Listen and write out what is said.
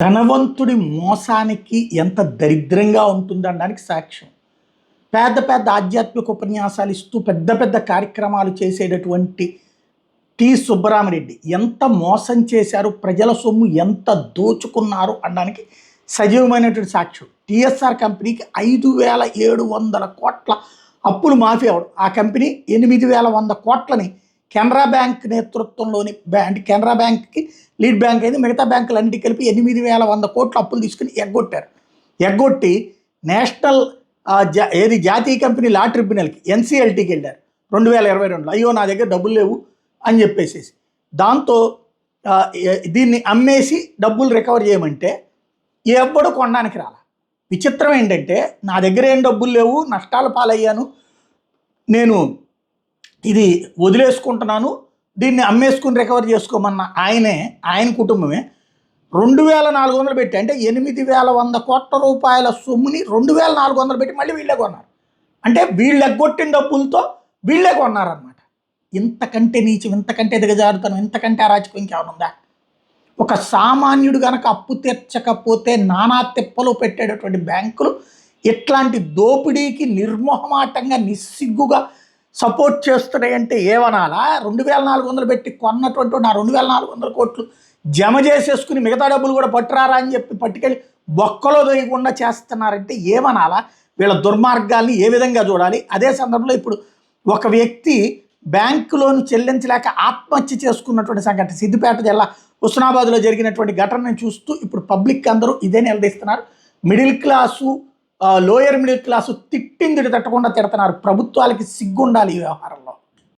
ధనవంతుడి మోసానికి ఎంత దరిద్రంగా ఉంటుందనడానికి సాక్ష్యం. పెద్ద పెద్ద ఆధ్యాత్మిక ఉపన్యాసాలు ఇస్తూ పెద్ద పెద్ద కార్యక్రమాలు చేసేటటువంటి సుబ్బరామిరెడ్డి ఎంత మోసం చేశారు, ప్రజల సొమ్ము ఎంత దోచుకున్నారు అనడానికి సజీవమైనటువంటి సాక్ష్యం. టీఎస్ఆర్ కంపెనీకి 5,700 కోట్ల అప్పులు మాఫీ అవ్వడం, ఆ కంపెనీ 8,100 కోట్లని కెనరా బ్యాంక్ నేతృత్వంలోని అంటే కెనరా బ్యాంక్కి లీడ్ బ్యాంక్ అయింది, మిగతా బ్యాంకులన్నింటికి కలిపి 8,100 కోట్ల అప్పులు తీసుకుని ఎగ్గొట్టారు. ఎగ్గొట్టి నేషనల్ జాతీయ కంపెనీ లా ట్రిబ్యునల్కి ఎన్సిఎల్టీకి వెళ్ళారు 2022లో. అయ్యో నా దగ్గర డబ్బులు లేవు అని చెప్పేసి దాంతో దీన్ని అమ్మేసి డబ్బులు రికవర్ చేయమంటే ఎవ్వడు కొనడానికి రాల. విచిత్రం ఏంటంటే నా దగ్గర ఏం డబ్బులు లేవు, నష్టాల పాలయ్యాను, నేను ఇది వదిలేసుకుంటున్నాను, దీన్ని అమ్మేసుకుని రికవర్ చేసుకోమన్న ఆయన కుటుంబమే 2,400 పెట్టి, అంటే 8,100 కోట్ల రూపాయల సొమ్ముని 2,400 పెట్టి మళ్ళీ వీళ్ళే కొన్నారు. అంటే వీళ్ళు ఎగ్గొట్టిన డబ్బులతో వీళ్ళే కొన్నారనమాట. ఇంతకంటే నీచం, ఇంతకంటే దిగజారుతనం, ఇంతకంటే అరాచకం ఇంకేమైనా ఉందా? ఒక సామాన్యుడు కనుక అప్పు తీర్చకపోతే నానా తిప్పలు పెట్టేటటువంటి బ్యాంకులు ఇట్లాంటి దోపిడీకి నిర్మోహమాటంగా నిస్సిగ్గుగా సపోర్ట్ చేస్తున్నాయంటే ఏమనాలా? 2,400 పెట్టి కొన్నటువంటి నా 2,400 కోట్లు జమ చేసేసుకుని మిగతా డబ్బులు కూడా పట్టురారా అని చెప్పి పట్టుకెళ్ళి బొక్కలో దొయ్యకుండా చేస్తున్నారంటే ఏమనాలా? వీళ్ళ దుర్మార్గాల్ని ఏ విధంగా చూడాలి? అదే సందర్భంలో ఇప్పుడు ఒక వ్యక్తి బ్యాంకు లోన్ చెల్లించలేక ఆత్మహత్య చేసుకున్నటువంటి సంఘటన సిద్దిపేట జిల్లా హుస్నాబాద్లో జరిగినటువంటి ఘటనను చూస్తూ ఇప్పుడు పబ్లిక్ అందరూ ఇదే నిలదీస్తున్నారు. Middle class, lower middle class తిట్టింది తట్టకుండా తిడుతున్నారు. ప్రభుత్వాలకి సిగ్గుండాలి ఈ వ్యవహారంలో.